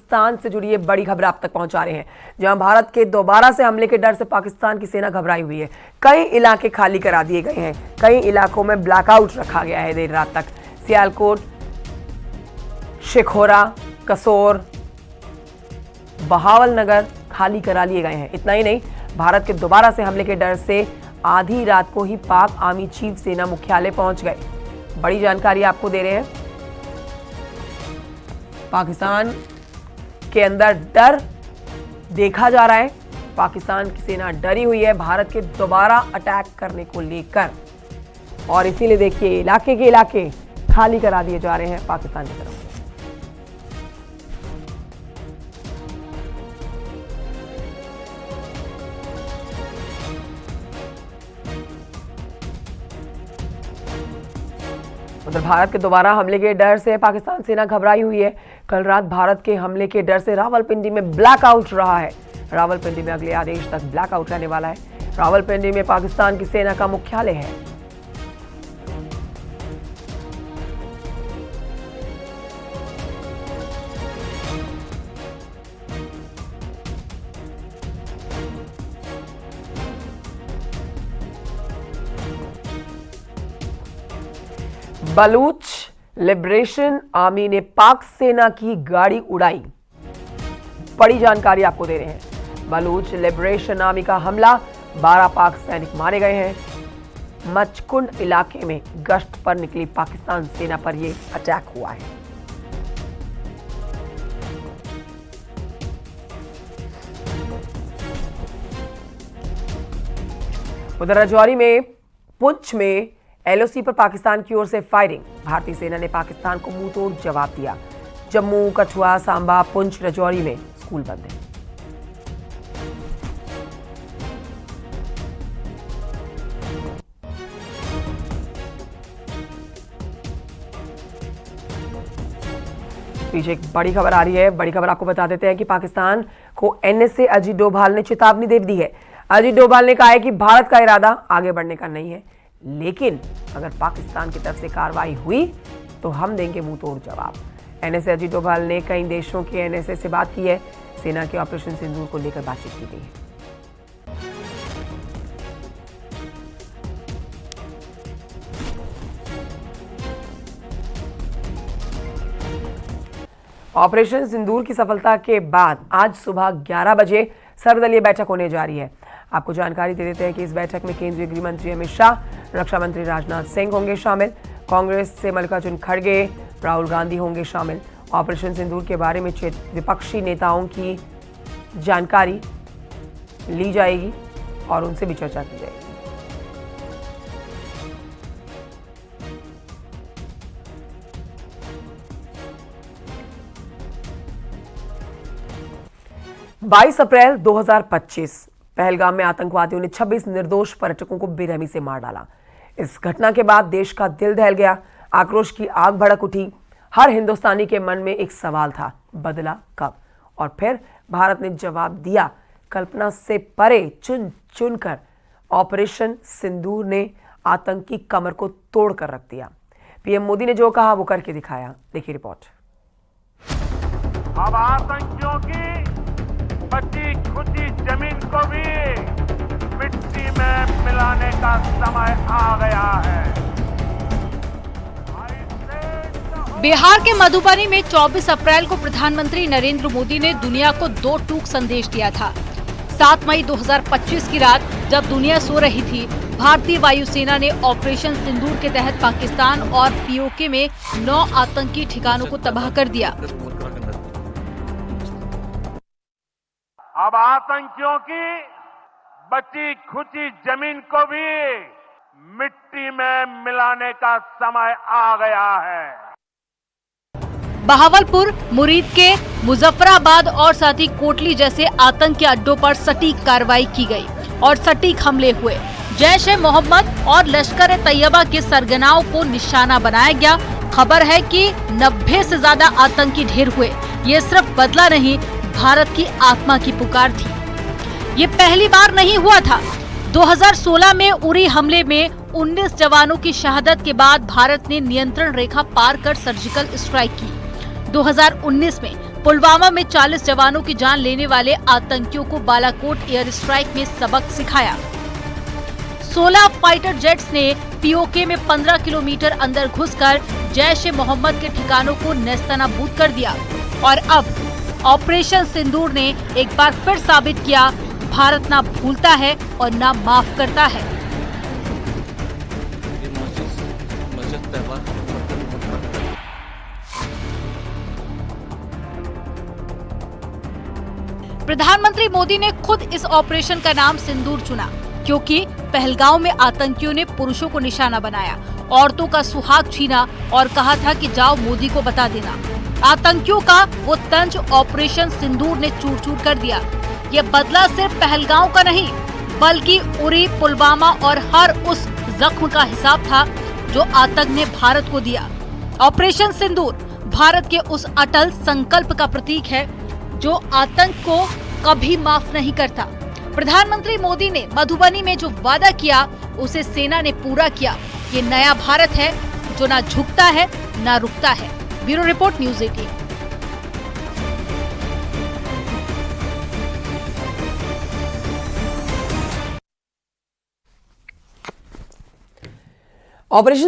पाकिस्तान से जुड़ी ये बड़ी खबर आप तक पहुंचा रहे हैं, जहां भारत के दोबारा से हमले के डर से पाकिस्तान की सेना घबराई हुई है। कई इलाके खाली करा दिए गए हैं, कई इलाकों में ब्लैकआउट रखा गया है देर रात तक। सियालकोट, शेखोरा, कसोर, बहावलनगर खाली करा लिए गए हैं। इतना ही नहीं, भारत के दोबारा से हमले के डर से आधी रात को ही पाक आर्मी चीफ सेना मुख्यालय पहुंच गए। बड़ी जानकारी आपको दे रहे हैं। पाकिस्तान के अंदर डर देखा जा रहा है, पाकिस्तान की सेना डरी हुई है भारत के दोबारा अटैक करने को लेकर, और इसीलिए देखिए इलाके के इलाके खाली करा दिए जा रहे हैं पाकिस्तान की तरफ। उधर भारत के दोबारा हमले के डर से पाकिस्तान सेना घबराई हुई है। कल रात भारत के हमले के डर से रावलपिंडी में ब्लैकआउट रहा है। रावलपिंडी में अगले आदेश तक ब्लैकआउट रहने वाला है। रावलपिंडी में पाकिस्तान की सेना का मुख्यालय है। बलूच लिबरेशन आर्मी ने पाक सेना की गाड़ी उड़ाई। बड़ी जानकारी आपको दे रहे हैं। बलूच लिबरेशन आर्मी का हमला, 12 पाक सैनिक मारे गए हैं। मचकुंड इलाके में गश्त पर निकली पाकिस्तान सेना पर यह अटैक हुआ है। उधर राजौरी में, पुंछ में एलओसी पर पाकिस्तान की ओर से फायरिंग। भारतीय सेना ने पाकिस्तान को मुंह तोड़ जवाब दिया। जम्मू, कठुआ, सांबा, पुंछ, राजौरी में स्कूल बंद है। पीछे एक बड़ी खबर आ रही है। बड़ी खबर आपको बता देते हैं कि पाकिस्तान को एनएसए अजीत डोभाल ने चेतावनी दे दी है। अजीत डोभाल ने कहा है कि भारत का इरादा आगे बढ़ने का नहीं है, लेकिन अगर पाकिस्तान की तरफ से कार्रवाई हुई तो हम देंगे मुंह तोड़ जवाब। एनएसए अजीत डोभाल ने कई देशों के एनएसए से बात की है। सेना के ऑपरेशन सिंदूर को लेकर बातचीत की गई है। ऑपरेशन सिंदूर की सफलता के बाद आज सुबह 11 बजे सर्वदलीय बैठक होने जा रही है। आपको जानकारी दे देते हैं कि इस बैठक में केंद्रीय गृह मंत्री अमित शाह, रक्षा मंत्री राजनाथ सिंह होंगे शामिल। कांग्रेस से मल्लिकार्जुन खड़गे, राहुल गांधी होंगे शामिल। ऑपरेशन सिंदूर के बारे में विपक्षी नेताओं की जानकारी ली जाएगी और उनसे भी चर्चा की जाएगी। बाईस अप्रैल 2025 पहलगाम में आतंकवादियों ने 26 निर्दोष पर्यटकों को बेरहमी से मार डाला। इस घटना के बाद देश का दिल दहल गया, आक्रोश की आग भड़क उठी। हर हिंदुस्तानी के मन में एक सवाल था, बदला कब? और फिर भारत ने जवाब दिया। कल्पना से परे चुन चुनकर ऑपरेशन सिंदूर ने आतंकी कमर को तोड़ कर रख दिया। पीएम मोदी ने जो कहा वो करके दिखाया। देखिए रिपोर्ट। अब आतंकियों की बची खुची जमीन को भी मिट्टी में मिलाने का समय आ गया है। बिहार के मधुबनी में 24 अप्रैल को प्रधानमंत्री नरेंद्र मोदी ने दुनिया को 2 टूक संदेश दिया था। 7 मई 2025 की रात जब दुनिया सो रही थी, भारतीय वायुसेना ने ऑपरेशन सिंदूर के तहत पाकिस्तान और पीओके में 9 आतंकी ठिकानों को तबाह कर दिया। अब आतंकियों की बची खुची जमीन को भी मिट्टी में मिलाने का समय आ गया है। बहावलपुर, मुरीद के मुजफ्फराबाद और साथ ही कोटली जैसे आतंकी अड्डों पर सटीक कार्रवाई की गई और सटीक हमले हुए। जैश ए मोहम्मद और लश्कर ए तैयबा के सरगनाओं को निशाना बनाया गया। खबर है कि 90 से ज्यादा आतंकी ढेर हुए। ये सिर्फ बदला नहीं, भारत की आत्मा की पुकार थी। ये पहली बार नहीं हुआ था। 2016 में उरी हमले में 19 जवानों की शहादत के बाद भारत ने नियंत्रण रेखा पार कर सर्जिकल स्ट्राइक की। 2019 में पुलवामा में 40 जवानों की जान लेने वाले आतंकियों को बालाकोट एयर स्ट्राइक में सबक सिखाया। 16 फाइटर जेट्स ने पीओके में 15 किलोमीटर अंदर घुसकर जैश ए मोहम्मद के ठिकानों को नेस्तनाबूद कर दिया। और अब ऑपरेशन सिंदूर ने एक बार फिर साबित किया, भारत ना भूलता है और ना माफ करता है। प्रधानमंत्री मोदी ने खुद इस ऑपरेशन का नाम सिंदूर चुना, क्योंकि पहलगांव में आतंकियों ने पुरुषों को निशाना बनाया, औरतों का सुहाग छीना और कहा था कि जाओ मोदी को बता देना। आतंकियों का वो तंज ऑपरेशन सिंदूर ने चूर चूर कर दिया। ये बदला सिर्फ पहलगांव का नहीं, बल्कि उरी, पुलवामा और हर उस जख्म का हिसाब था जो आतंक ने भारत को दिया। ऑपरेशन सिंदूर भारत के उस अटल संकल्प का प्रतीक है जो आतंक को कभी माफ नहीं करता। प्रधानमंत्री मोदी ने मधुबनी में जो वादा किया उसे सेना ने पूरा किया। ये नया भारत है जो ना झुकता है ना रुकता है। Bureau report, news 18। ऑपरेशन